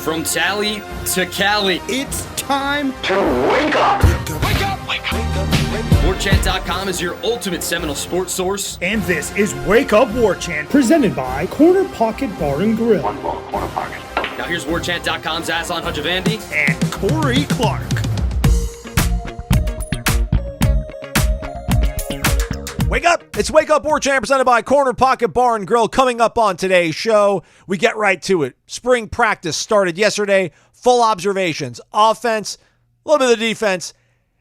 From Tally to Cali, It's time to wake up. Wake up! Wake up! Warchant.com is your ultimate Seminole sports source. And this is Wake Up Warchant, presented by Corner Pocket Bar and Grill. One more corner pocket. Now here's Warchant.com's Aslan Hajavandi And Corey Clark. Wake up! It's Wake Up Warchant presented by Corner Pocket Bar and Grill. Coming up on today's show, we get right to it. Spring practice started yesterday. Full observations, offense, a little bit of the defense,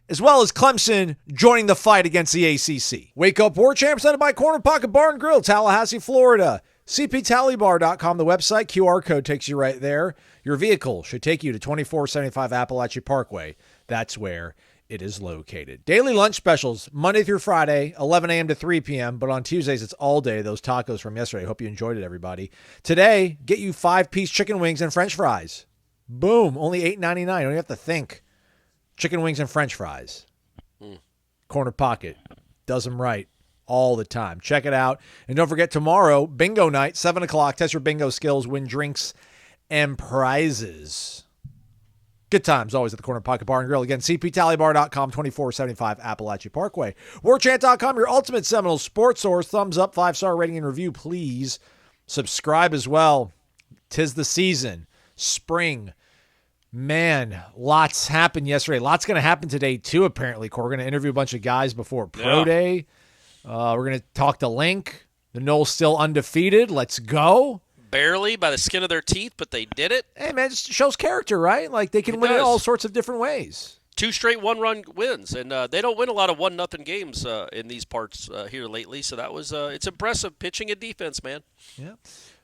as well as Clemson joining the fight against the ACC. Wake Up Warchant presented by Corner Pocket Bar and Grill, Tallahassee, Florida. CPTallybar.com, the website. QR code takes you right there. Your vehicle should take you to 2475 Appalachia Parkway. That's where it is located. Daily lunch specials, Monday through Friday, 11 a.m. to 3 p.m., but on Tuesdays, it's all day. Those tacos from yesterday. Hope you enjoyed it, everybody. Today, get you 5-piece chicken wings and French fries. Boom, only $8.99. You don't even have to think. Chicken wings and French fries. Corner Pocket does them right all the time. Check it out. And don't forget, tomorrow, bingo night, 7 o'clock. Test your bingo skills, win drinks and prizes. Good times always at the Corner Pocket Bar and Grill. Again, cptallybar.com, 2475 Appalachia Parkway. Warchant.com, your ultimate Seminole sports source. Thumbs up, 5-star rating and review, please. Subscribe as well. 'Tis the season. Spring. Man, lots happened yesterday. Lots going to happen today, too, apparently. We're going to interview a bunch of guys before Pro Day. We're going to talk to Link. The Noles still undefeated. Let's go. Barely by the skin of their teeth, but they did it. Hey, man, it just shows character, right? Like, they can win it all sorts of different ways. 2 straight one-run wins, and they don't win a lot of 1-0 games in these parts here lately, so that was it's impressive pitching and defense, man. Yeah.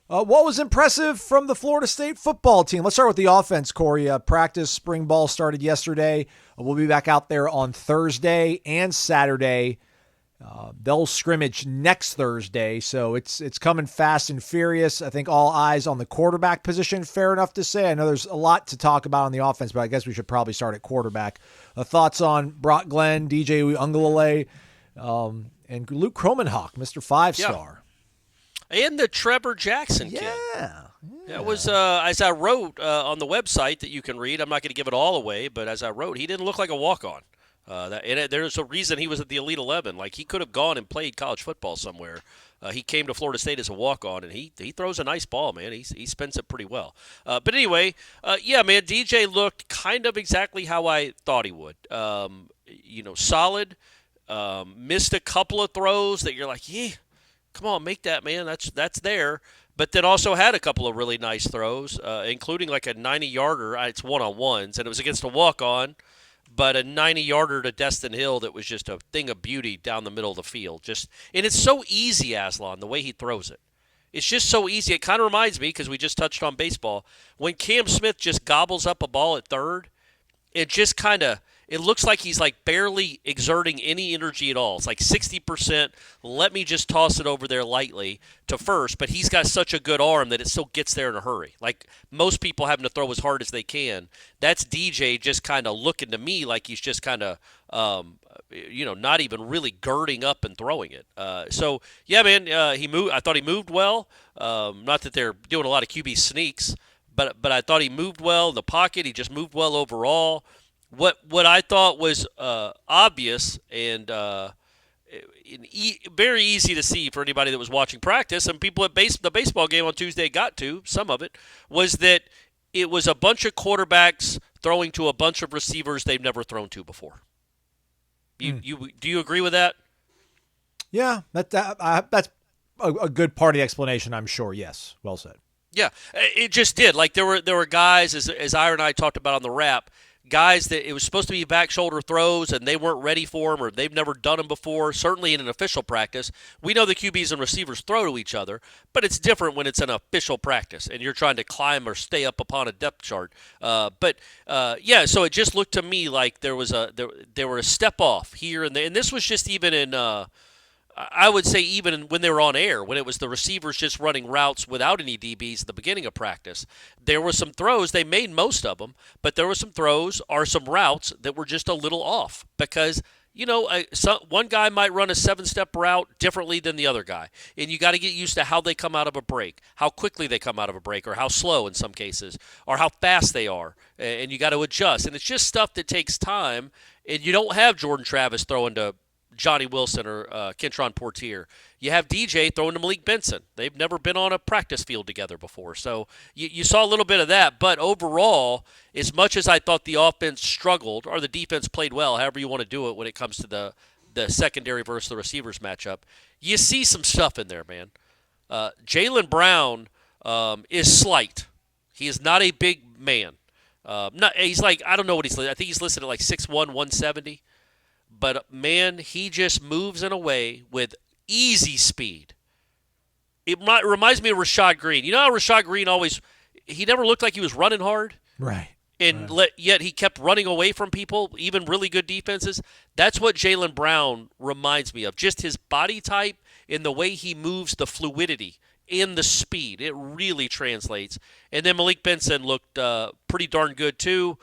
What was impressive from the Florida State football team? Let's start with the offense, Corey. Practice, spring ball started yesterday. We'll be back out there on Thursday and Saturday. They'll scrimmage next Thursday, so it's coming fast and furious. I think all eyes on the quarterback position, fair enough to say. I know there's a lot to talk about on the offense, but I guess we should probably start at quarterback. Thoughts on Brock Glenn, DJ Uiagalelei, and Luke Kromenhoek, Mr. 5-star. Yeah. And the Trevor Jackson kid. Yeah. That was, as I wrote on the website that you can read, I'm not going to give it all away, but as I wrote, he didn't look like a walk-on. There's a reason he was at the Elite 11. Like, he could have gone and played college football somewhere. He came to Florida State as a walk-on, and he throws a nice ball, man. He spins it pretty well. But anyway, yeah, man, DJ looked kind of exactly how I thought he would. Solid. Missed a couple of throws that you're like, yeah, come on, make that, man. That's there. But then also had a couple of really nice throws, including like a 90-yarder. It's one-on-ones, and it was against a walk-on. But a 90-yarder to Destin Hill that was just a thing of beauty down the middle of the field. And it's so easy, Aslan, the way he throws it. It's just so easy. It kind of reminds me, because we just touched on baseball, when Cam Smith just gobbles up a ball at third, it just kind of – it looks like he's like barely exerting any energy at all. It's like 60%, let me just toss it over there lightly to first, but he's got such a good arm that it still gets there in a hurry. Like most people having to throw as hard as they can. That's DJ just kind of looking to me like he's just kind of, not even really girding up and throwing it. So, yeah, man, he moved. I thought he moved well. Not that they're doing a lot of QB sneaks, but I thought he moved well in the pocket. He just moved well overall. What I thought was obvious and very easy to see for anybody that was watching practice, and people at the baseball game on Tuesday got to, some of it, was that it was a bunch of quarterbacks throwing to a bunch of receivers they've never thrown to before. Do you agree with that? Yeah, that's a good part of the explanation, I'm sure. Yes, well said. Yeah, it just did. Like there were guys, as Ira and I talked about on the wrap, guys that it was supposed to be back shoulder throws and they weren't ready for them or they've never done them before, certainly in an official practice. We know the QBs and receivers throw to each other, but it's different when it's an official practice and you're trying to climb or stay up upon a depth chart. So it just looked to me like there were a step off here and there. And this was just even in I would say even when they were on air, when it was the receivers just running routes without any DBs at the beginning of practice, there were some throws. They made most of them, but there were some throws or some routes that were just a little off because one guy might run a 7-step route differently than the other guy. And you got to get used to how they come out of a break, how quickly they come out of a break, or how slow in some cases, or how fast they are. And you got to adjust. And it's just stuff that takes time. And you don't have Jordan Travis throwing to Johnny Wilson or Kentron Portier. You have DJ throwing to Malik Benson. They've never been on a practice field together before. So you saw a little bit of that. But overall, as much as I thought the offense struggled, or the defense played well, however you want to do it when it comes to the secondary versus the receivers matchup, you see some stuff in there, man. Jaylen Brown is slight. He is not a big man. He's like, I don't know what he's listed. I think he's listed at like 6'1", 170. But, man, he just moves in a way with easy speed. It reminds me of Rashad Green. You know how Rashad Green he never looked like he was running hard? Right. And yet he kept running away from people, even really good defenses. That's what Jaylen Brown reminds me of. Just his body type and the way he moves, the fluidity and the speed. It really translates. And then Malik Benson looked pretty darn good too.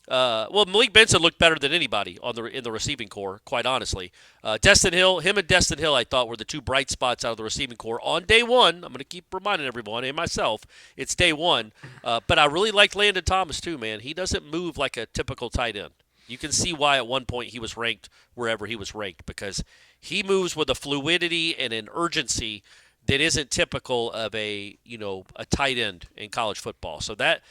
Malik Benson looked better than anybody in the receiving corps, quite honestly. Him and Destin Hill, I thought were the two bright spots out of the receiving corps on day one. I'm going to keep reminding everyone and myself, it's day one. But I really liked Landon Thomas too, man. He doesn't move like a typical tight end. You can see why at one point he was ranked wherever he was ranked, because he moves with a fluidity and an urgency that isn't typical of a tight end in college football. So that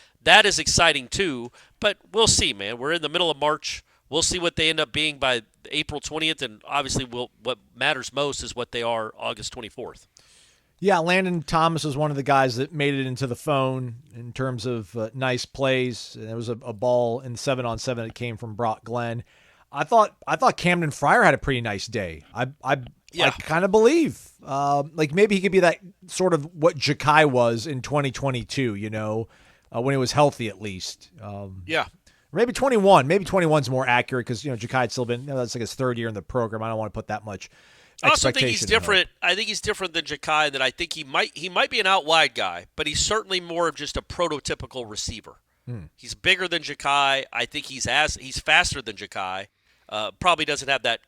is exciting too, but we'll see, man. We're in the middle of March. We'll see what they end up being by April 20th, and obviously what matters most is what they are August 24th. Yeah, Landon Thomas was one of the guys that made it into the phone in terms of nice plays. There was a ball in 7-on-7 that came from Brock Glenn. I thought Camden Fryer had a pretty nice day. I kind of believe maybe he could be that sort of what Ja'Kai was in 2022, when he was healthy at least. Maybe 21. Maybe 21's more accurate because, Ja'Kai had still been, that's like his third year in the program. I don't want to put that much expectation. I also think he's different. I think he's different than Ja'Kai, that I think he might be an out wide guy, but he's certainly more of just a prototypical receiver. He's bigger than Ja'Kai. I think he's faster than Ja'Kai. Probably doesn't have that,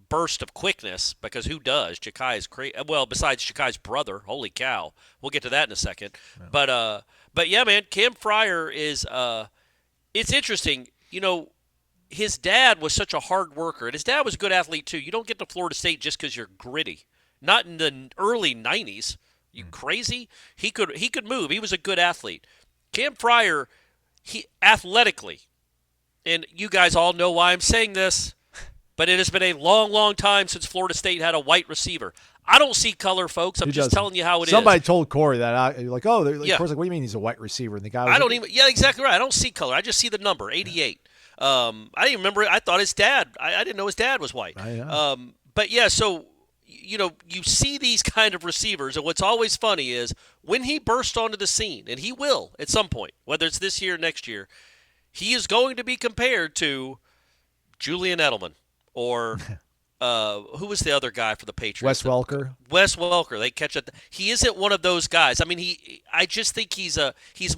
burst of quickness, because who does? Ja'Kai is crazy. Well, besides Ja'Kai's brother, holy cow. We'll get to that in a second. Yeah. But yeah, man, Cam Fryer is it's interesting. His dad was such a hard worker, and his dad was a good athlete too. You don't get to Florida State just because you're gritty. Not in the early 90s. You crazy? He could move. He was a good athlete. Cam Fryer, he athletically, and you guys all know why I'm saying this, but it has been a long, long time since Florida State had a white receiver. I don't see color, folks. I'm just telling you how it is. Somebody told Corey that. Corey's like, what do you mean he's a white receiver? And the guy was yeah, exactly right. I don't see color. I just see the number, 88. I didn't remember it. I thought his dad, I didn't know his dad was white. But yeah, so, you see these kind of receivers, and what's always funny is when he bursts onto the scene, and he will at some point, whether it's this year or next year, he is going to be compared to Julian Edelman. Or who was the other guy for the Patriots? Wes Welker. They catch it. He isn't one of those guys. I mean, I just think he's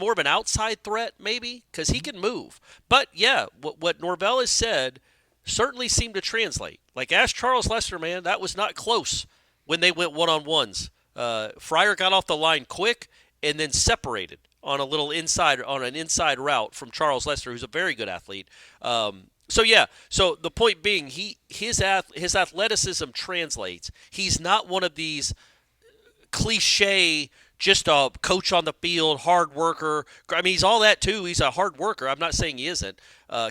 more of an outside threat, maybe, because he can move. But yeah, what Norvell has said certainly seemed to translate. Like, ask Charles Lester, man, that was not close when they went one-on-ones. Fryer got off the line quick and then separated on an inside route from Charles Lester, who's a very good athlete. So the point being, his athleticism translates. He's not one of these cliche, just a coach on the field, hard worker. I mean, he's all that too. He's a hard worker. I'm not saying he isn't.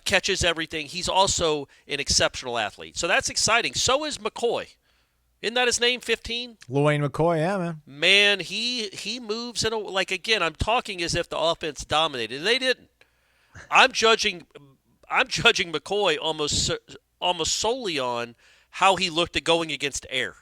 Catches everything. He's also an exceptional athlete. So that's exciting. So is McCoy. Isn't that his name, 15? Luane McCoy, yeah, man. Man, he moves in again, I'm talking as if the offense dominated. They didn't. I'm judging McCoy almost solely on how he looked at going against air.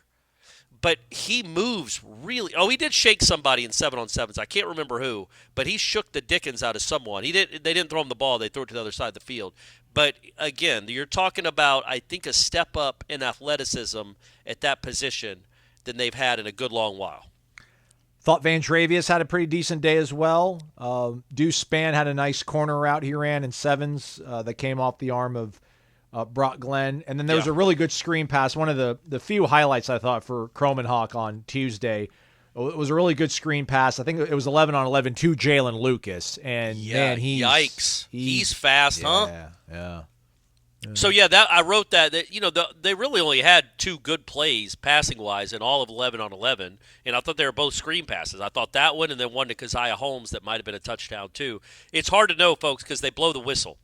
But he moves really. Oh, he did shake somebody in 7-on-7s. I can't remember who, but he shook the dickens out of someone. They didn't throw him the ball. They threw it to the other side of the field. But again, you're talking about, I think, a step up in athleticism at that position than they've had in a good long while. Thought Van Travius had a pretty decent day as well. Deuce Spann had a nice corner route he ran in sevens that came off the arm of Brock Glenn. And then there was a really good screen pass. One of the few highlights I thought for Cromanhawk on Tuesday. It was a really good screen pass. I think it was 11-on-11 to Jalen Lucas. And, man, yikes. He's fast, huh? Yeah. So, that I wrote that they really only had 2 good plays passing-wise in all of 11-on-11, and I thought they were both screen passes. I thought that one and then one to Keziah Holmes that might have been a touchdown too. It's hard to know, folks, because they blow the whistle.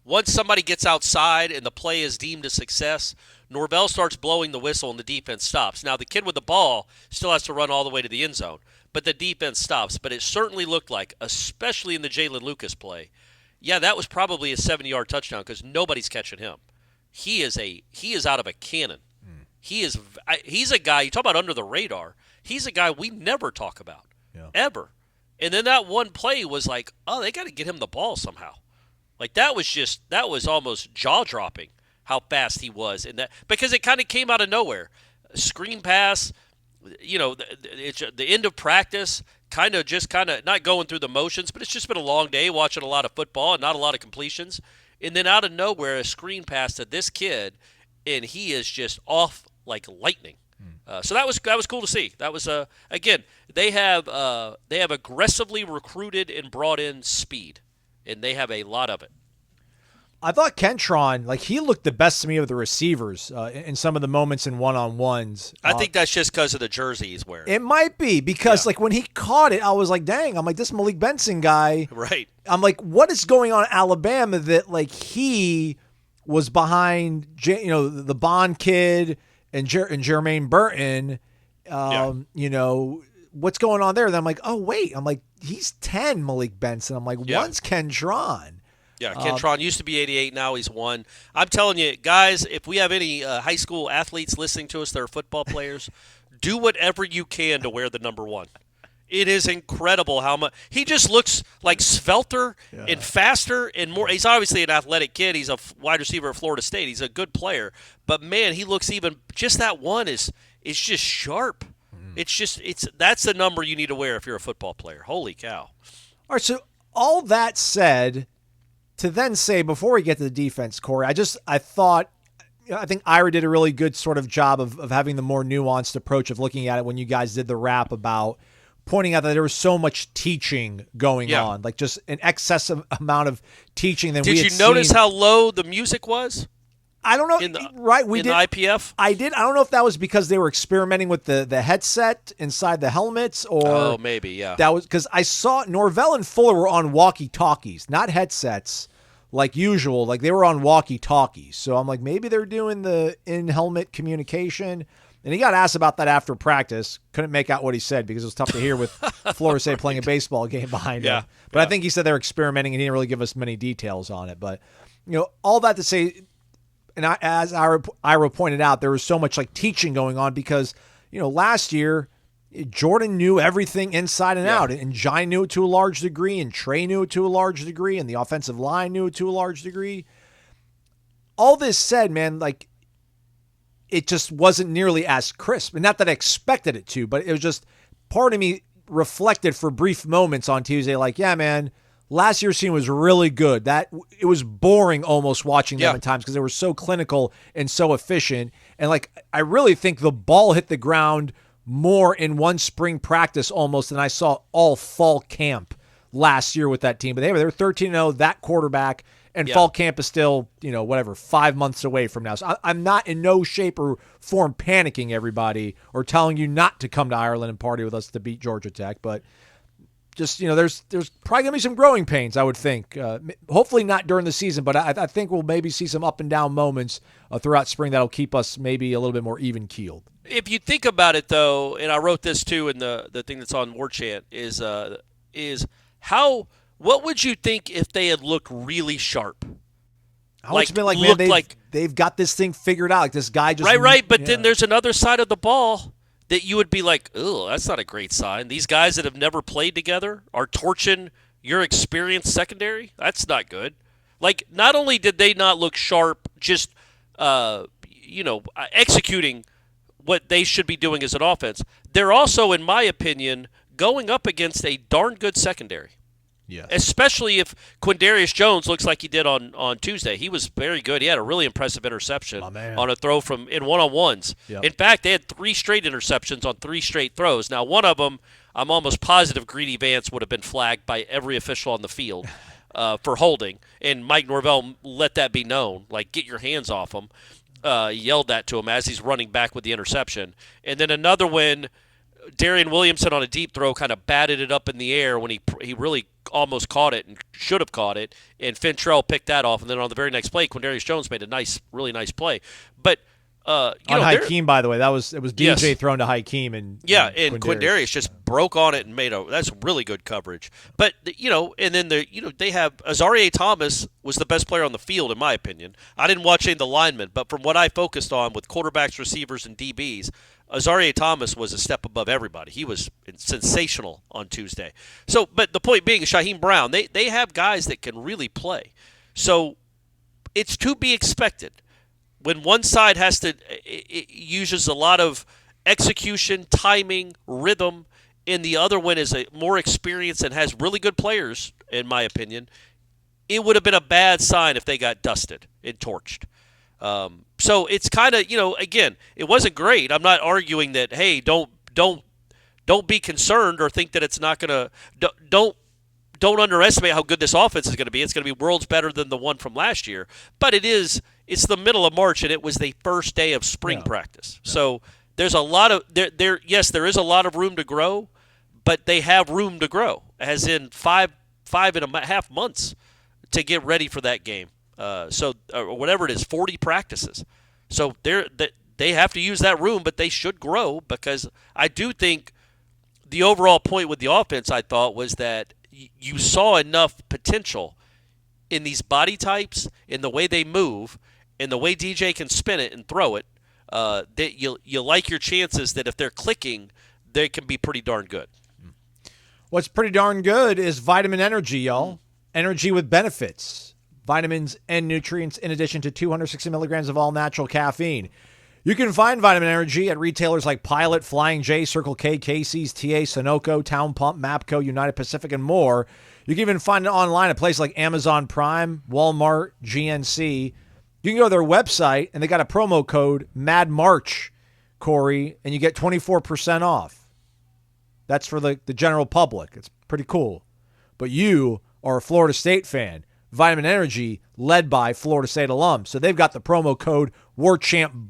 Once somebody gets outside and the play is deemed a success, Norvell starts blowing the whistle and the defense stops. Now, the kid with the ball still has to run all the way to the end zone, but the defense stops. But it certainly looked like, especially in the Jalen Lucas play, that was probably a 70-yard touchdown because nobody's catching him. He is out of a cannon. He's a guy, you talk about under the radar, he's a guy we never talk about, ever. And then that one play was like, oh, they got to get him the ball somehow. Like that was almost jaw-dropping how fast he was in that, because it kind of came out of nowhere. Screen pass, it's the end of practice, kind of not going through the motions, but it's just been a long day watching a lot of football and not a lot of completions. And then out of nowhere, a screen pass to this kid, and he is just off like lightning. So that was cool to see. That was again, they have aggressively recruited and brought in speed, and they have a lot of it. I thought Kentron, he looked the best to me of the receivers in some of the moments in one-on-ones. I think that's just because of the jersey he's wearing. It might be because, when he caught it, I was like, dang, I'm like, this Malik Benson guy. Right. I'm like, what is going on in Alabama that, he was behind, the Bond kid and Jermaine Burton, what's going on there? And I'm like, oh, wait. I'm like, he's 10, Malik Benson. I'm like, one's Kentron. Yeah, Kentron used to be 88, now he's 1. I'm telling you, guys, if we have any high school athletes listening to us that are football players, do whatever you can to wear the number 1. It is incredible how much – he just looks like svelter and faster and more – he's obviously an athletic kid. He's a wide receiver at Florida State. He's a good player. But, man, he looks even – just that one is just sharp. That's the number you need to wear if you're a football player. Holy cow. All right, so all that said – to then say, before we get to the defense, Corey, I think Ira did a really good sort of job of having the more nuanced approach of looking at it when you guys did the wrap about pointing out that there was so much teaching going on, just an excessive amount of teaching than we had seen. Did you notice how low the music was? I don't know. We did. The IPF? I did. I don't know if that was because they were experimenting with the headset inside the helmets or. Oh, maybe, yeah. That was because I saw Norvell and Fuller were on walkie-talkies, not headsets like usual. They were on walkie-talkies. So I'm like, maybe they're doing the in-helmet communication. And he got asked about that after practice. Couldn't make out what he said because it was tough to hear with Florida State playing a baseball game behind him. But I think he said they're experimenting and he didn't really give us many details on it. But, all that to say. And as Ira pointed out, there was so much teaching going on because, last year, Jordan knew everything inside and out. And Jai knew it to a large degree, and Trey knew it to a large degree, and the offensive line knew it to a large degree. All this said, man, it just wasn't nearly as crisp. And not that I expected it to, but it was just part of me reflected for brief moments on Tuesday, yeah, man, last year's team was really good. That it was boring almost watching them at times because they were so clinical and so efficient. And I really think the ball hit the ground more in one spring practice almost than I saw all fall camp last year with that team. But they were 13-0, that quarterback, and fall camp is still, 5 months away from now. So I'm not in no shape or form panicking everybody or telling you not to come to Ireland and party with us to beat Georgia Tech, but just, there's probably going to be some growing pains, I would think. Hopefully not during the season, but I think we'll maybe see some up and down moments throughout spring that'll keep us maybe a little bit more even-keeled. If you think about it, though, and I wrote this, too, in the thing that's on Warchant, is what would you think if they had looked really sharp? It's been man, they've got this thing figured out. This guy just... Right, but then there's another side of the ball that you would be like, oh, that's not a great sign. These guys that have never played together are torching your experienced secondary? That's not good. Not only did they not look sharp, just, executing what they should be doing as an offense, they're also, in my opinion, going up against a darn good secondary. Yes. Especially if Quindarius Jones looks like he did on Tuesday. He was very good. He had a really impressive interception on a throw in one-on-ones. Yep. In fact, they had 3 straight interceptions on 3 straight throws. Now, one of them, I'm almost positive Greedy Vance would have been flagged by every official on the field for holding, and Mike Norvell let that be known. Like, get your hands off him. Yelled that to him as he's running back with the interception. And then another one, Darian Williamson on a deep throw kind of batted it up in the air when he really almost caught it and should have caught it, and Fintrell picked that off. And then on the very next play, Quindarius Jones made a really nice play. But on Hakeem, by the way, it was DJ Yes. thrown to Hakeem, and Quindarius just broke on it and that's really good coverage. But and then they have Azareye'h Thomas was the best player on the field in my opinion. I didn't watch any of the linemen, but from what I focused on with quarterbacks, receivers, and DBs, Azareye'h Thomas was a step above everybody. He was sensational on Tuesday. So, but the point being, Shaheem Brown, they have guys that can really play. So it's to be expected. When one side it uses a lot of execution, timing, rhythm, and the other one is more experienced and has really good players, in my opinion, it would have been a bad sign if they got dusted and torched. So it's kind of, again, it wasn't great. I'm not arguing that, hey, don't be concerned or think that it's not going to don't underestimate how good this offense is going to be. It's going to be worlds better than the one from last year. But it's the middle of March, and it was the first day of spring practice. Yeah. So there's a lot of there is a lot of room to grow, but they have room to grow, as in five and a half months to get ready for that game. Or whatever it is, 40 practices. So they have to use that room, but they should grow, because I do think the overall point with the offense, I thought, was that you saw enough potential in these body types, in the way they move, in the way DJ can spin it and throw it, that you like your chances that if they're clicking, they can be pretty darn good. What's pretty darn good is Vitamin Energy, y'all. Energy with benefits. Vitamins and nutrients in addition to 260 milligrams of all-natural caffeine. You can find Vitamin Energy at retailers like Pilot, Flying J, Circle K, Casey's, TA, Sunoco, Town Pump, Mapco, United Pacific, and more. You can even find it online at places like Amazon Prime, Walmart, GNC. You can go to their website, and they got a promo code MADMARCH, Corey, and you get 24% off. That's for the general public. It's pretty cool. But you are a Florida State fan. Vitamin Energy, led by Florida State alums. So they've got the promo code WARCHAMP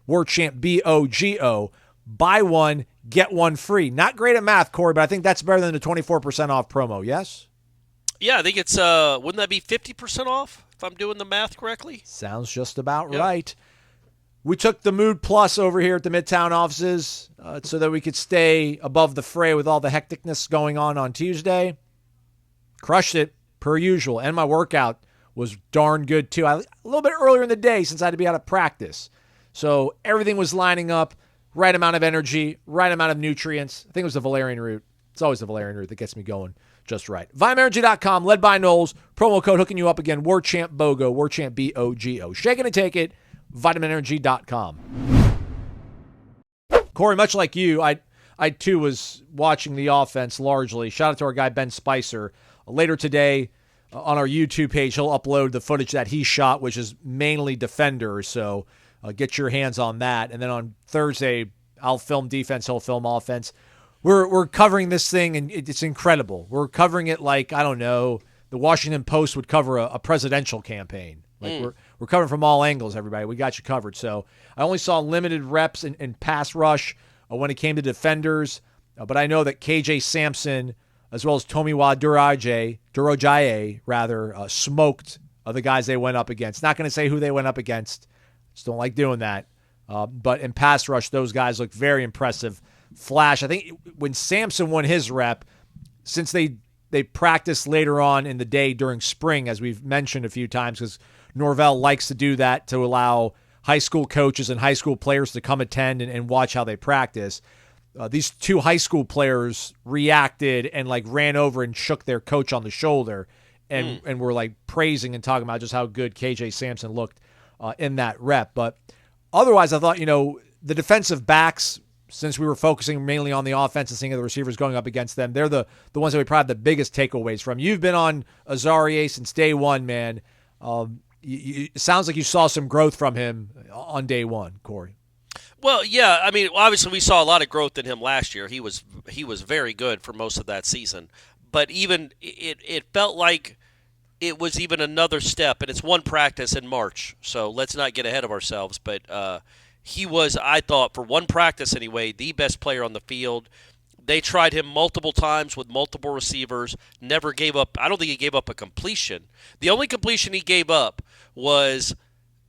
WARCHAMP BOGO. Buy one, get one free. Not great at math, Corey, but I think that's better than the 24% off promo, yes? Yeah, I think it's, wouldn't that be 50% off, if I'm doing the math correctly? Sounds just about right. We took the Mood Plus over here at the Midtown offices so that we could stay above the fray with all the hecticness going on Tuesday. Crushed it. Per usual, and my workout was darn good too. A little bit earlier in the day since I had to be out of practice. So everything was lining up, right amount of energy, right amount of nutrients. I think it was the valerian root. It's always the valerian root that gets me going just right. VitaminEnergy.com, led by Noles. Promo code hooking you up again, WARCHAMP BOGO, WARCHAMP BOGO. Shake it and take it, VitaminEnergy.com. Corey, much like you, I too was watching the offense largely. Shout out to our guy Ben Spicer. Later today, on our YouTube page, he'll upload the footage that he shot, which is mainly defenders, so get your hands on that. And then on Thursday, I'll film defense, he'll film offense. We're covering this thing, and it's incredible. We're covering it like, I don't know, the Washington Post would cover a presidential campaign. Like we're covering from all angles, everybody. We got you covered. So I only saw limited reps in pass rush when it came to defenders, but I know that KJ Sampson, as well as Tomiwa Durojaye, smoked the guys they went up against. Not going to say who they went up against. Just don't like doing that. But in pass rush, those guys look very impressive. Flash. I think when Sampson won his rep, since they practiced later on in the day during spring, as we've mentioned a few times, because Norvell likes to do that to allow high school coaches and high school players to come attend and watch how they practice. These two high school players reacted and ran over and shook their coach on the shoulder and were praising and talking about just how good KJ Sampson looked in that rep. But otherwise, I thought, the defensive backs since we were focusing mainly on the offense and seeing the receivers going up against them, they're the ones that we probably have the biggest takeaways from. You've been on Azarie since day one, man. It sounds like you saw some growth from him on day one, Corey. Well, yeah. I mean, obviously we saw a lot of growth in him last year. He was very good for most of that season. But even it felt like it was even another step, and it's one practice in March, so let's not get ahead of ourselves. But he was, I thought, for one practice anyway, the best player on the field. They tried him multiple times with multiple receivers, never gave up. I don't think he gave up a completion. The only completion he gave up was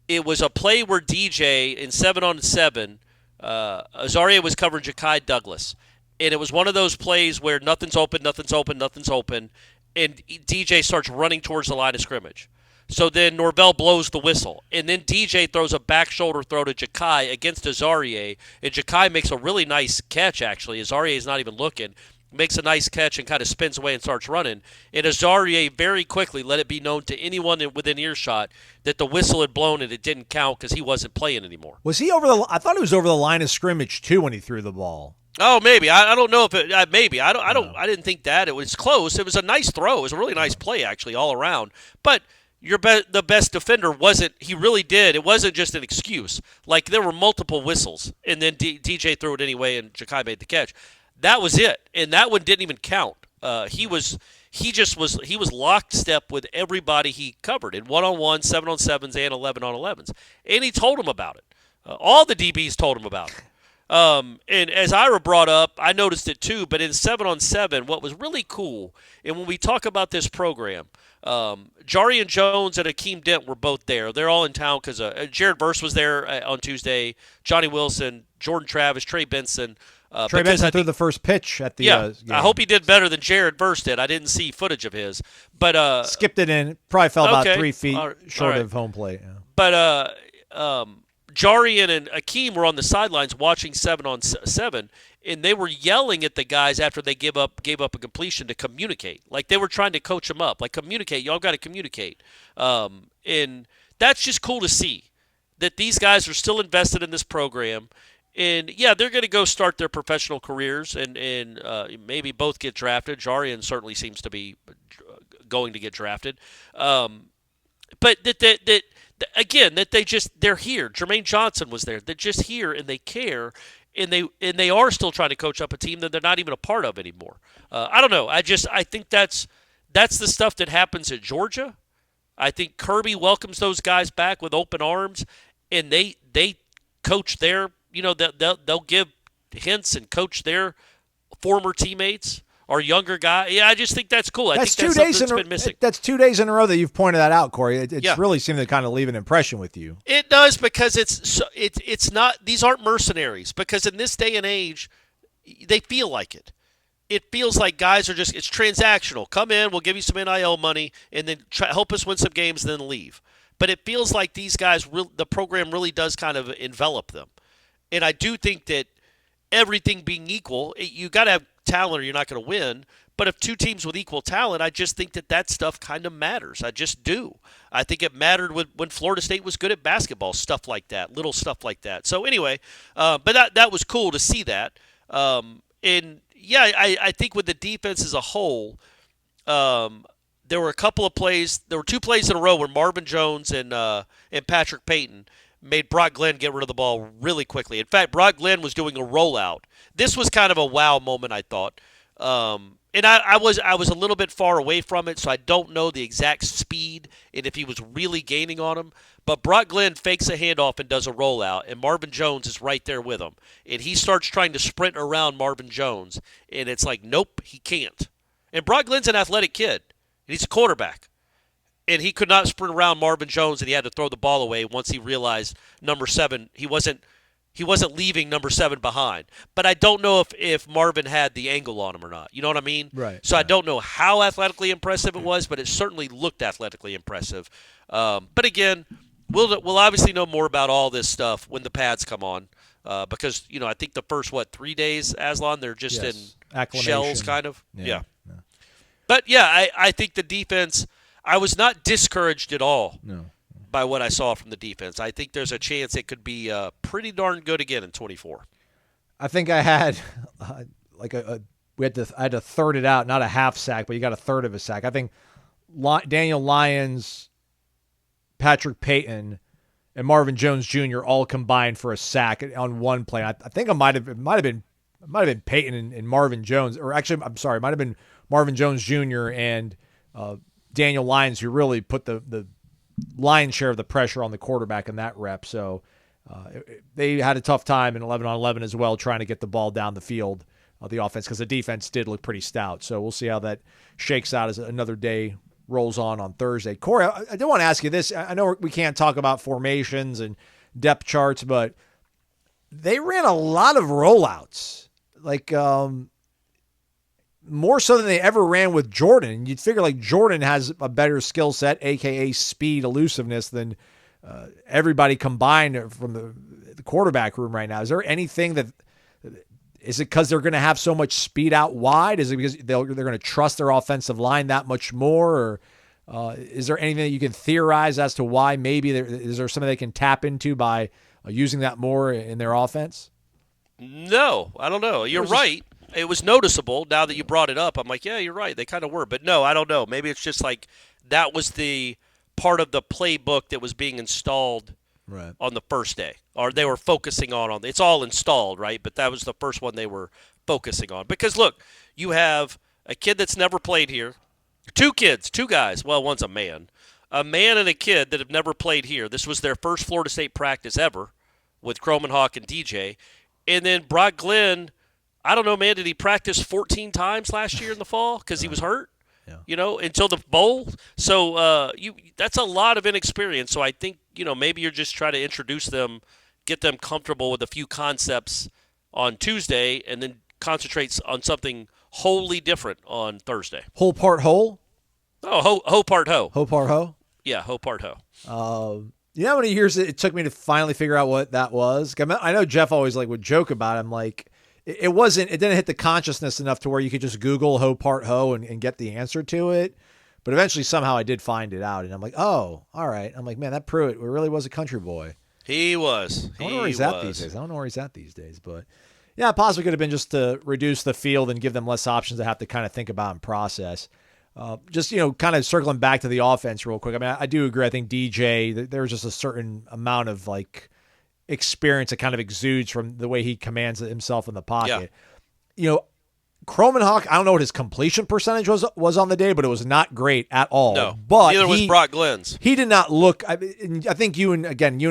a play where DJ in 7-on-7, Azarie was covering Ja'Kai Douglas. And it was one of those plays where nothing's open, and DJ starts running towards the line of scrimmage. So then Norvell blows the whistle, and then DJ throws a back shoulder throw to Ja'Kai against Azarie, and Ja'Kai makes a really nice catch, actually. Azarie is not even looking, makes a nice catch and kind of spins away and starts running. And Azarie very quickly let it be known to anyone within earshot that the whistle had blown and it didn't count because he wasn't playing anymore. Was he over the – I thought he was over the line of scrimmage, too, when he threw the ball. Oh, maybe. I don't know if it. Maybe I I didn't think that. It was close. It was a nice throw. It was a really nice play, actually, all around. But the best defender wasn't. He really did. It wasn't just an excuse. Like there were multiple whistles, and then DJ threw it anyway, and Ja'Kai made the catch. That was it, and that one didn't even count. He was lockstep with everybody he covered in 1-on-1, 7-on-7s, and 11-on-11s, and he told him about it. All the DBs told him about it. And as Ira brought up, I noticed it too, but in 7-on-7, what was really cool, and when we talk about this program, Jarian Jones and Akeem Dent were both there. They're all in town because Jared Verse was there on Tuesday, Johnny Wilson, Jordan Travis, Trey Benson. Trey Benson threw the first pitch at the game. I hope he did better than Jared Verse did. I didn't see footage of his. But skipped it in. Probably fell about 3 feet short of home plate. Yeah. But Jarian and Akeem were on the sidelines watching 7-on-7, and they were yelling at the guys after they gave up a completion to communicate. Like they were trying to coach them up. Like, communicate. Y'all got to communicate. And that's just cool to see that these guys are still invested in this program. And, yeah, they're going to go start their professional careers and maybe both get drafted. Jarian certainly seems to be going to get drafted. But they're here. Jermaine Johnson was there. They're just here and they care, and they are still trying to coach up a team that they're not even a part of anymore. I don't know. I think that's the stuff that happens at Georgia. I think Kirby welcomes those guys back with open arms, and they coach their, they'll give hints and coach their former teammates or younger guy. Yeah, I just think that's cool. I think that's 2 days been missing. That's 2 days in a row that you've pointed that out, Corey. It's really seemed to kind of leave an impression with you. It does, because it's not. These aren't mercenaries, because in this day and age, they feel like it. It feels like guys are it's transactional. Come in, we'll give you some NIL money, and then help us win some games, and then leave. But it feels like these guys, the program really does kind of envelop them. And I do think that everything being equal, you got to have talent or you're not going to win. But if two teams with equal talent, I just think that stuff kind of matters. I just do. I think it mattered when Florida State was good at basketball, stuff like that, little stuff like that. So anyway, but that was cool to see that. And yeah, I think with the defense as a whole, there were a couple of plays. There were 2 plays in a row where Marvin Jones and Patrick Payton made Brock Glenn get rid of the ball really quickly. In fact, Brock Glenn was doing a rollout. This was kind of a wow moment, I thought. And I was a little bit far away from it, so I don't know the exact speed and if he was really gaining on him. But Brock Glenn fakes a handoff and does a rollout, and Marvin Jones is right there with him. And he starts trying to sprint around Marvin Jones, and it's like, nope, he can't. And Brock Glenn's an athletic kid, and he's a quarterback. And he could not sprint around Marvin Jones, and he had to throw the ball away once he realized number 7, he wasn't leaving number 7 behind. But I don't know if Marvin had the angle on him or not. You know what I mean? Right. So I don't know how athletically impressive it was, but it certainly looked athletically impressive. But again, we'll obviously know more about all this stuff when the pads come on, because I think the first 3 days, Aslan, they're just in shells, kind of. Yeah. But yeah, I think the defense. I was not discouraged at all by what I saw from the defense. I think there's a chance it could be pretty darn good again in 24. I think I had I had to third it out, not a half sack, but you got a third of a sack. I think Daniel Lyons, Patrick Payton, and Marvin Jones Jr. all combined for a sack on one play. I think it might have been Payton and Marvin Jones, or actually, I'm sorry, it might have been Marvin Jones Jr. and Daniel Lyons who really put the lion's share of the pressure on the quarterback in that rep. So they had a tough time in 11-on-11 as well, trying to get the ball down the field, the offense, because the defense did look pretty stout. So we'll see how that shakes out as another day rolls on Thursday. Corey, I do want to ask you this. I know we can't talk about formations and depth charts, but they ran a lot of rollouts, like more so than they ever ran with Jordan. You'd figure like Jordan has a better skill set, a.k.a. speed, elusiveness, than everybody combined from the quarterback room right now. Is there anything that – is it because they're going to have so much speed out wide? Is it because they're going to trust their offensive line that much more? Or is there anything that you can theorize as to why maybe is there something they can tap into by using that more in their offense? No, I don't know. You're right. It was noticeable now that you brought it up. I'm like, yeah, you're right. They kind of were. But no, I don't know. Maybe it's just like that was the part of the playbook that was being installed on the first day, or they were focusing on. It's all installed, right? But that was the first one they were focusing on. Because, look, you have a kid that's never played here, two guys. Well, one's a man and a kid that have never played here. This was their first Florida State practice ever with Croman Hawk and DJ. And then Brock Glenn, I don't know, man, did he practice 14 times last year in the fall because he was hurt? Yeah. Until the bowl. So that's a lot of inexperience. So I think, maybe you're just trying to introduce them, get them comfortable with a few concepts on Tuesday, and then concentrates on something wholly different on Thursday. Whole part whole? Oh, ho part ho. Ho part ho? Yeah, ho part ho. You know how many years it took me to finally figure out what that was? I know Jeff always would joke about it. I'm like, it didn't hit the consciousness enough to where you could just Google ho part ho and get the answer to it. But eventually somehow I did find it out, and I'm like, oh, all right. I'm like, man, that Pruitt really was a country boy. He was. I don't know where he's at these days. I don't know where he's at these days, but yeah, it possibly could have been just to reduce the field and give them less options to have to kind of think about and process. Just, kind of circling back to the offense real quick. I mean, I do agree. I think DJ, there's just a certain amount of like experience that kind of exudes from the way he commands himself in the pocket. Yeah. Croman Hawk, I don't know what his completion percentage was on the day, but it was not great at all. No, but neither was Brock Glenn's. He did not look. I think you and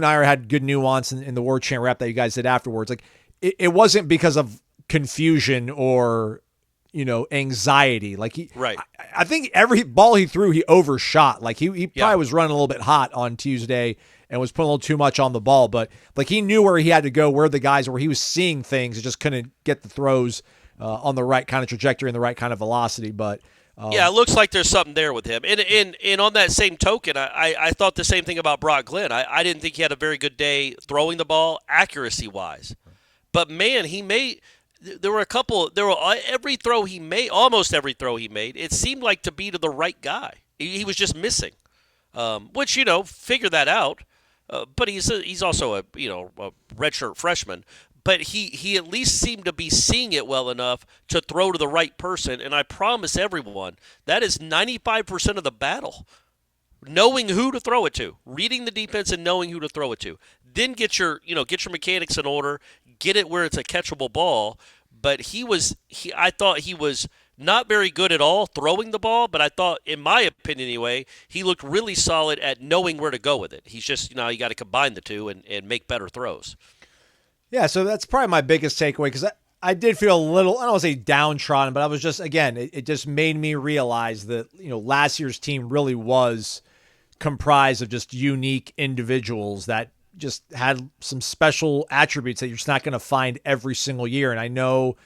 I had good nuance in the Warchant rap that you guys did afterwards. Like it wasn't because of confusion or anxiety. Like right. I think every ball he threw, he overshot. Like he probably was running a little bit hot on Tuesday and was putting a little too much on the ball. But like he knew where he had to go, where the guys were. He was seeing things, he just couldn't get the throws on the right kind of trajectory and the right kind of velocity. But it looks like there's something there with him. And on that same token, I thought the same thing about Brock Glenn. I didn't think he had a very good day throwing the ball accuracy wise. But man, every throw he made, almost every throw he made, it seemed like to be to the right guy. He was just missing, which, figure that out. But he's also a redshirt freshman. But he at least seemed to be seeing it well enough to throw to the right person. And I promise everyone, that is 95% of the battle. Knowing who to throw it to, reading the defense and knowing who to throw it to. Then get your mechanics in order, get it where it's a catchable ball. But I thought he was not very good at all throwing the ball, but I thought, in my opinion anyway, he looked really solid at knowing where to go with it. He's just, you got to combine the two and make better throws. Yeah, so that's probably my biggest takeaway, because I did feel a little, I don't want to say downtrodden, but I was just, again, it just made me realize that, last year's team really was comprised of just unique individuals that just had some special attributes that you're just not going to find every single year. And I know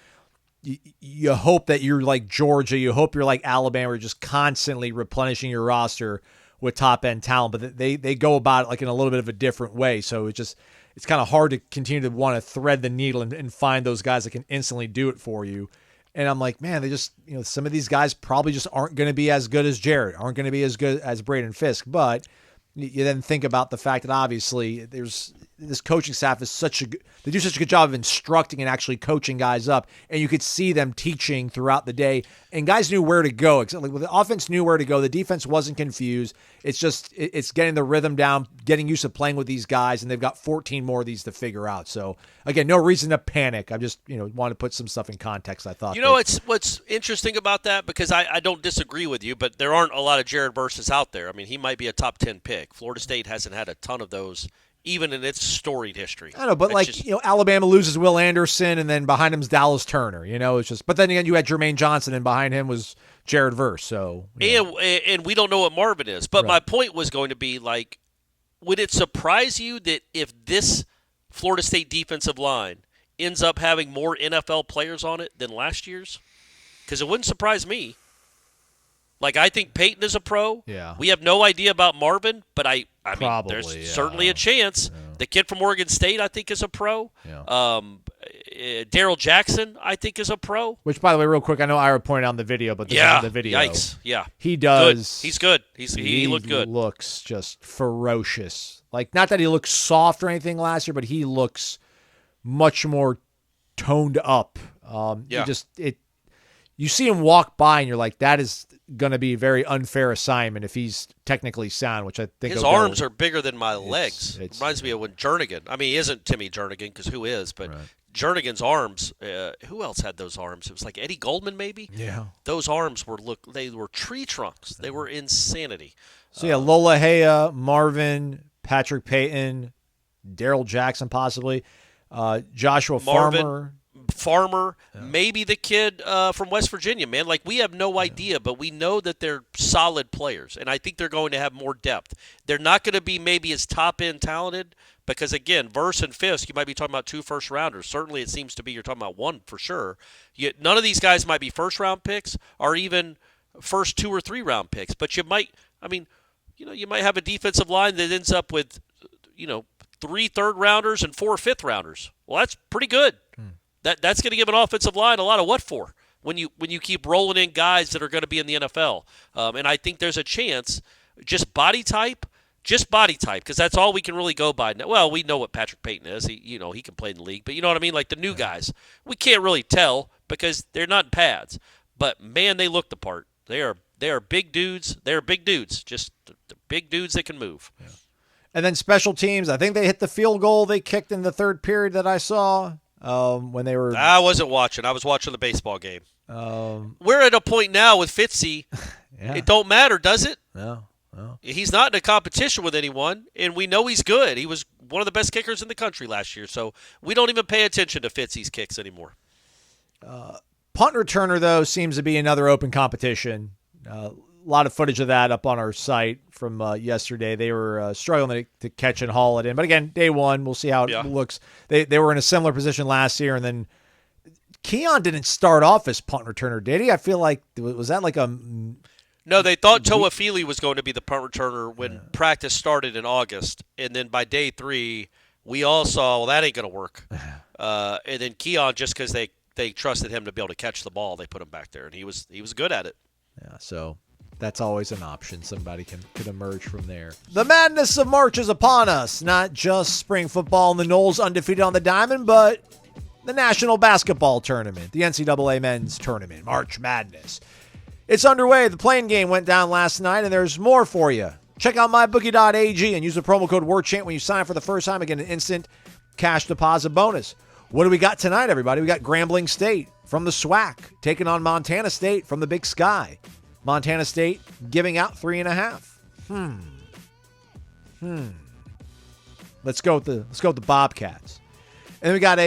you hope that you're like Georgia, you hope you're like Alabama, you're just constantly replenishing your roster with top-end talent, but they go about it like in a little bit of a different way. So it's kind of hard to continue to want to thread the needle and find those guys that can instantly do it for you. And I'm like, man, they just, some of these guys probably just aren't going to be as good as Jarrett, aren't going to be as good as Braden Fisk. But you then think about the fact that obviously there's this coaching staff is they do such a good job of instructing and actually coaching guys up, and you could see them teaching throughout the day, and guys knew where to go. Except like the offense knew where to go. The defense wasn't confused. It's just it's getting the rhythm down, getting used to playing with these guys, and they've got 14 more of these to figure out. So again, no reason to panic. I just want to put some stuff in context. I thought what's interesting about that, because I don't disagree with you, but there aren't a lot of Jared Verses out there. I mean, he might be a top 10 pick. Florida State hasn't had a ton of those, even in its storied history. I know, but Alabama loses Will Anderson, and then behind him's Dallas Turner. It's just. But then again, you had Jermaine Johnson, and behind him was Jared Verse. So and we don't know what Marvin is. But my point was going to be, like, would it surprise you that if this Florida State defensive line ends up having more NFL players on it than last year's? Because it wouldn't surprise me. Like, I think Peyton is a pro. Yeah. We have no idea about Marvin, but I mean, there's yeah. certainly a chance. Yeah. The kid from Oregon State, I think, is a pro. Yeah. Daryl Jackson, I think, is a pro. Which, by the way, real quick, I know Ira pointed out the video, but this isn't the video. Yikes. Yeah. He does. Good. He's good. He looked good. He looks just ferocious. Like, not that he looks soft or anything last year, but he looks much more toned up. You see him walk by, and you're like, that is going to be a very unfair assignment if he's technically sound, which I think his arms are bigger than my legs. It reminds me of when Jernigan. I mean, he isn't Timmy Jernigan, because who is? But Jernigan's arms. Who else had those arms? It was like Eddie Goldman, maybe. Yeah. Those arms they were tree trunks. They were insanity. So Lola Hea, Marvin, Patrick Payton, Daryl Jackson, possibly, Joshua Farmer, maybe the kid from West Virginia, man. Like, we have no idea, but we know that they're solid players, and I think they're going to have more depth. They're not going to be maybe as top-end talented because, again, Verse and Fisk, you might be talking about 2 first-rounders. Certainly it seems to be you're talking about 1 for sure. Yet none of these guys might be first-round picks or even first 2 or 3-round picks, but you might have a defensive line that ends up with, 3 third-rounders and 4 fifth-rounders. Well, that's pretty good. That's going to give an offensive line a lot of what for when you keep rolling in guys that are going to be in the NFL. And I think there's a chance, just body type, because that's all we can really go by. Well, we know what Patrick Payton is. He can play in the league, but you know what I mean? Like the new guys, we can't really tell because they're not in pads. But man, they look the part. They are big dudes. They're big dudes, just the big dudes that can move. Yeah. And then special teams. I think they hit the field goal they kicked in the third period that I saw. When they were, I wasn't watching. I was watching the baseball game. We're at a point now with Fitzy. It don't matter, does it? No. He's not in a competition with anyone, and we know he's good. He was one of the best kickers in the country last year, so we don't even pay attention to Fitzy's kicks anymore. Punt returner, though, seems to be another open competition. A lot of footage of that up on our site from yesterday. They were struggling to catch and haul it in. But again, day one, we'll see how it looks. They were in a similar position last year, and then Keon didn't start off as punt returner, did he? I feel like, was that like a... No, they thought Toa Feely was going to be the punt returner when practice started in August. And then by day 3, we all saw, well, that ain't going to work. And then Keon, just because they trusted him to be able to catch the ball, they put him back there, and he was good at it. Yeah, so... that's always an option. Somebody could emerge from there. The madness of March is upon us. Not just spring football and the Noles undefeated on the diamond, but the National Basketball Tournament, the NCAA Men's Tournament, March Madness. It's underway. The playing game went down last night, and there's more for you. Check out mybookie.ag and use the promo code WARCHANT when you sign up for the first time and get an instant cash deposit bonus. What do we got tonight, everybody? We got Grambling State from the SWAC taking on Montana State from the Big Sky. Montana State giving out 3.5. Let's go with the Bobcats. And we got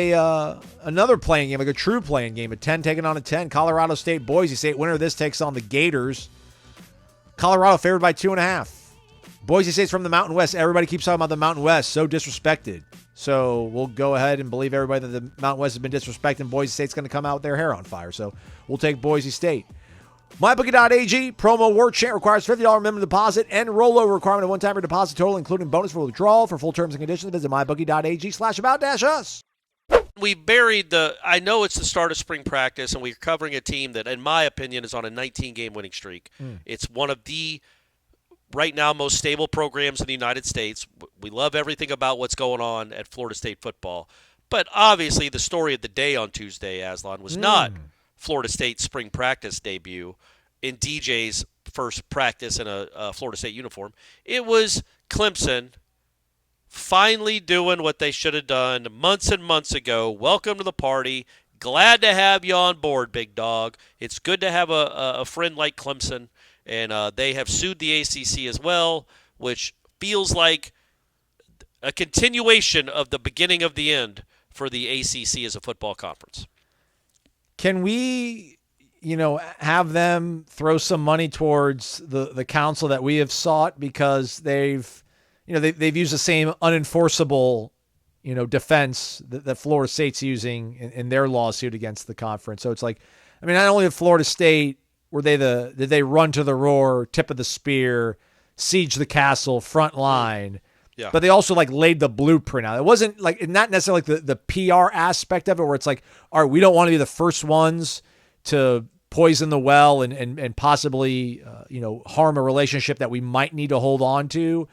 another playing game, like a true playing game, a 10 taking on a 10. Colorado State, Boise State. Winner of this takes on the Gators. Colorado favored by 2.5. Boise State's from the Mountain West. Everybody keeps talking about the Mountain West. So disrespected. So we'll go ahead and believe everybody that the Mountain West has been disrespected and Boise State's going to come out with their hair on fire. So we'll take Boise State. MyBookie.ag, promo WARCHANT requires $50 minimum deposit and rollover requirement of one-time deposit total, including bonus for withdrawal. For full terms and conditions, visit MyBookie.ag/about-us. We buried I know it's the start of spring practice, and we're covering a team that, in my opinion, is on a 19-game winning streak. It's one of the right now most stable programs in the United States. We love everything about what's going on at Florida State football. But obviously the story of the day on Tuesday, Aslan, was not Florida State's spring practice debut in DJ's first practice in a Florida State uniform. It was Clemson finally doing what they should have done months and months ago. Welcome to the party. Glad to have you on board, big dog. It's good to have a friend like Clemson, and they have sued the ACC as well, which feels like a continuation of the beginning of the end for the ACC as a football conference. Can we, have them throw some money towards the council that we have sought, because they've used the same unenforceable, defense that Florida State's using in their lawsuit against the conference. So it's like, not only at Florida State did they run to the roar, tip of the spear, siege the castle, front line. Yeah. But they also laid the blueprint out. It wasn't not necessarily the PR aspect of it, where it's like, all right, we don't want to be the first ones to poison the well and possibly harm a relationship that we might need to hold on to.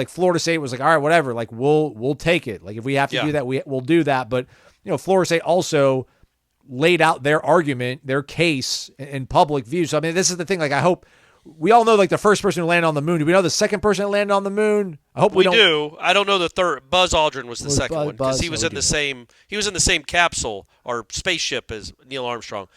Florida State was like, all right, whatever. We'll take it. If we have to do that, we'll do that. But Florida State also laid out their argument, their case in public view. So this is the thing. I hope. We all know the first person who landed on the moon. Do we know the second person that landed on the moon? I hope we do. I don't know the third. Buzz Aldrin was the second one, because he was in the same. He was in the same capsule or spaceship as Neil Armstrong.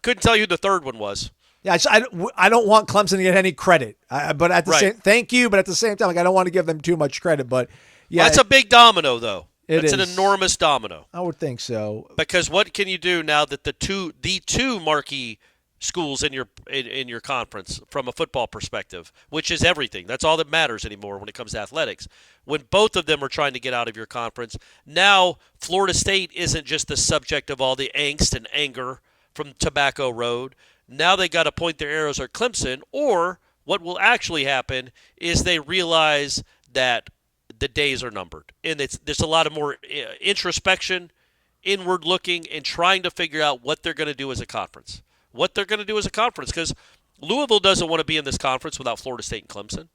Couldn't tell you who the third one was. Yeah, I don't want Clemson to get any credit. But at the same, thank you. But at the same time, I don't want to give them too much credit. But yeah, that's a big domino, though. It's an enormous domino. I would think so. Because what can you do now that the two marquee schools in your conference from a football perspective, which is everything. That's all that matters anymore when it comes to athletics. When both of them are trying to get out of your conference, now Florida State isn't just the subject of all the angst and anger from Tobacco Road. Now they got to point their arrows at Clemson, or what will actually happen is they realize that the days are numbered. And there's a lot of more introspection, inward looking, and trying to figure out what they're going to do as a conference. Because Louisville doesn't want to be in this conference without Florida State and Clemson.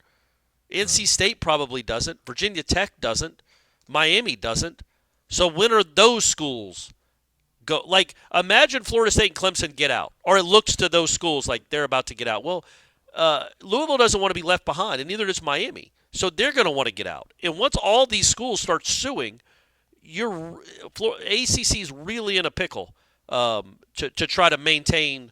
NC State probably doesn't. Virginia Tech doesn't. Miami doesn't. So when are those schools go? Imagine Florida State and Clemson get out, or it looks to those schools like they're about to get out. Well, Louisville doesn't want to be left behind, and neither does Miami. So they're going to want to get out. And once all these schools start suing, ACC is really in a pickle. To try to maintain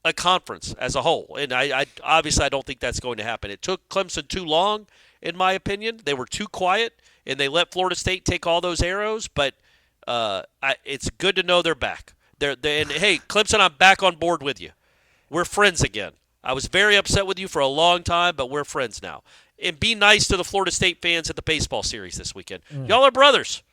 a conference as a whole. And I obviously don't think that's going to happen. It took Clemson too long, in my opinion. They were too quiet, and they let Florida State take all those arrows. But it's good to know they're back. And hey, Clemson, I'm back on board with you. We're friends again. I was very upset with you for a long time, but we're friends now. And be nice to the Florida State fans at the baseball series this weekend. Y'all are brothers.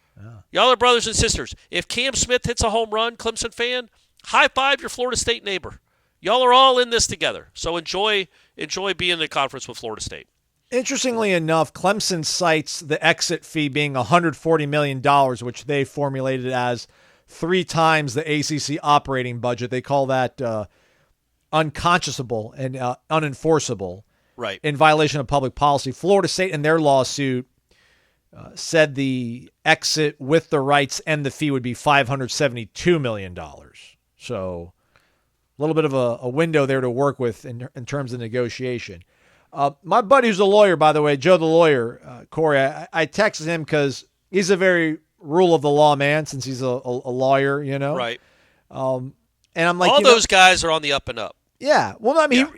Y'all are brothers and sisters. If Cam Smith hits a home run, Clemson fan, high five your Florida State neighbor. Y'all are all in this together. So enjoy being in the conference with Florida State. Interestingly enough, Clemson cites the exit fee being $140 million, which they formulated as 3 times the ACC operating budget. They call that unconscionable and unenforceable, right, in violation of public policy. Florida State, in their lawsuit, said the exit with the rights and the fee would be $572 million. So a little bit of a window there to work with in terms of negotiation. My buddy who's a lawyer, by the way, Joe the lawyer, Corey, I texted him because he's a very rule of the law man since he's a lawyer, Right. And I'm like, all those guys are on the up and up. Yeah. Well, I mean,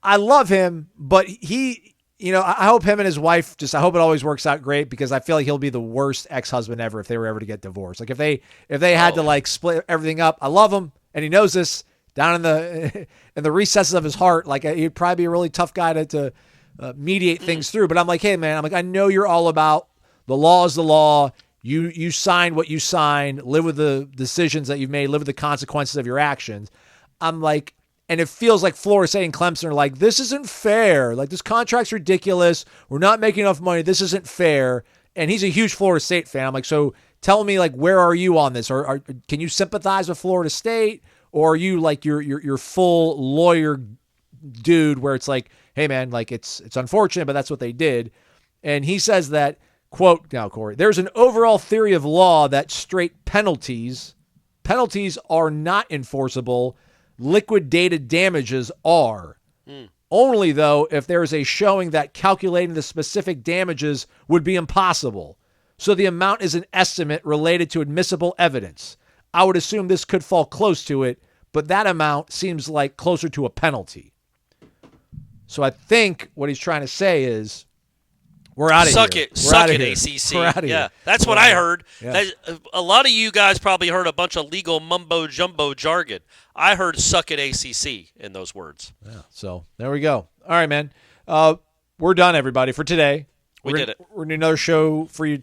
I love him, but he, I hope him and his wife I hope it always works out great, because I feel like he'll be the worst ex-husband ever if they were ever to get divorced. If they had to split everything up, I love him and he knows this down in the recesses of his heart. He'd probably be a really tough guy to mediate things through. But I'm like, hey man, I know you're all about the law is the law. You signed what you signed, live with the decisions that you've made, live with the consequences of your actions. I'm like, and it feels like Florida State and Clemson are like, this isn't fair. This contract's ridiculous. We're not making enough money. This isn't fair. And he's a huge Florida State fan. I'm like, so tell me, where are you on this? Or can you sympathize with Florida State? Or are you your full lawyer dude where it's like, hey, man, like it's unfortunate, but that's what they did. And he says that, quote, now, Corey, there's an overall theory of law that straight penalties are not enforceable. Liquidated damages are. Only, though, if there is a showing that calculating the specific damages would be impossible. So the amount is an estimate related to admissible evidence. I would assume this could fall close to it, but that amount seems like closer to a penalty. So I think what he's trying to say is, we're out of here. Suck it, ACC. We're out of yeah, here. that's what I heard. Yeah. A lot of you guys probably heard a bunch of legal mumbo-jumbo jargon. I heard suck it, ACC, in those words. Yeah, so there we go. All right, man. We're done, everybody, for today. We did it. We're going to do another show for you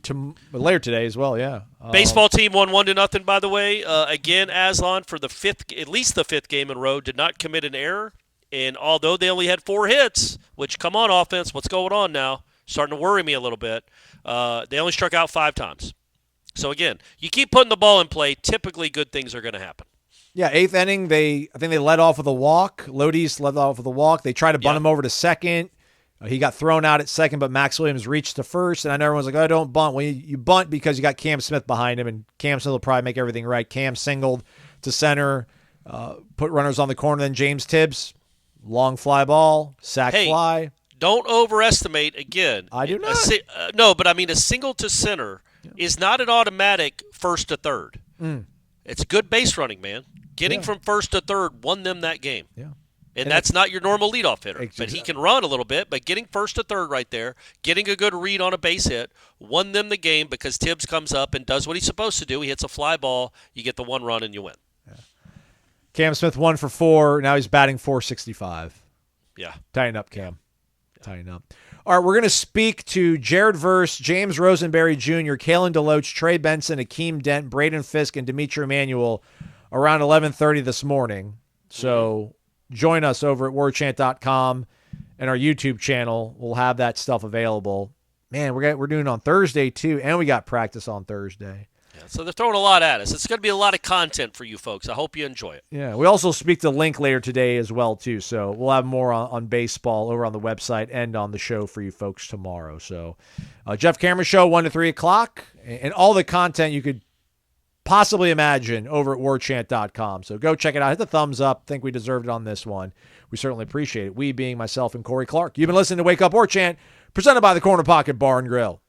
later today as well, yeah. Baseball team won 1-0, by the way. Again, Aslan, for at least the fifth game in a row, did not commit an error. And although they only had 4 hits, which, come on, offense, what's going on now? Starting to worry me a little bit. They only struck out 5 times. So, again, you keep putting the ball in play, typically good things are going to happen. Yeah, 8th inning, I think they led off with a walk. Lodi's led off with a walk. They tried to bunt him over to second. He got thrown out at second, but Max Williams reached to first. And I know everyone's like, oh, don't bunt. Well, you bunt because you got Cam Smith behind him, and Cam Smith will probably make everything right. Cam singled to center, put runners on the corner. Then James Tibbs, long fly ball, sack fly. Don't overestimate, again. I do not. No, but I mean a single to center is not an automatic first to third. It's good base running, man. Getting from first to third won them that game. Yeah. And that's not your normal leadoff hitter. But he can run a little bit, but getting first to third right there, getting a good read on a base hit, won them the game because Tibbs comes up and does what he's supposed to do. He hits a fly ball, you get the 1 run, and you win. Yeah. Cam Smith 1 for 4. Now he's batting .465. Yeah. Tighten up, Cam. Tighten up. All right, we're going to speak to Jared Verse, James Rosenberry Jr., Kalen DeLoach, Trey Benson, Akeem Dent, Braden Fisk, and Dimitri Emanuel around 11:30 this morning. So join us over at warchant.com and our YouTube channel. We'll have that stuff available. Man, we're doing it on Thursday, too, and we got practice on Thursday. Yeah, so they're throwing a lot at us. It's going to be a lot of content for you folks. I hope you enjoy it. Yeah, we also speak to Link later today as well, too. So we'll have more on baseball over on the website and on the show for you folks tomorrow. So Jeff Cameron Show, 1 to 3 o'clock, and all the content you could possibly imagine over at warchant.com. So go check it out. Hit the thumbs up. Think we deserved it on this one. We certainly appreciate it. We being myself and Corey Clark. You've been listening to Wake Up Warchant, presented by the Corner Pocket Bar and Grill.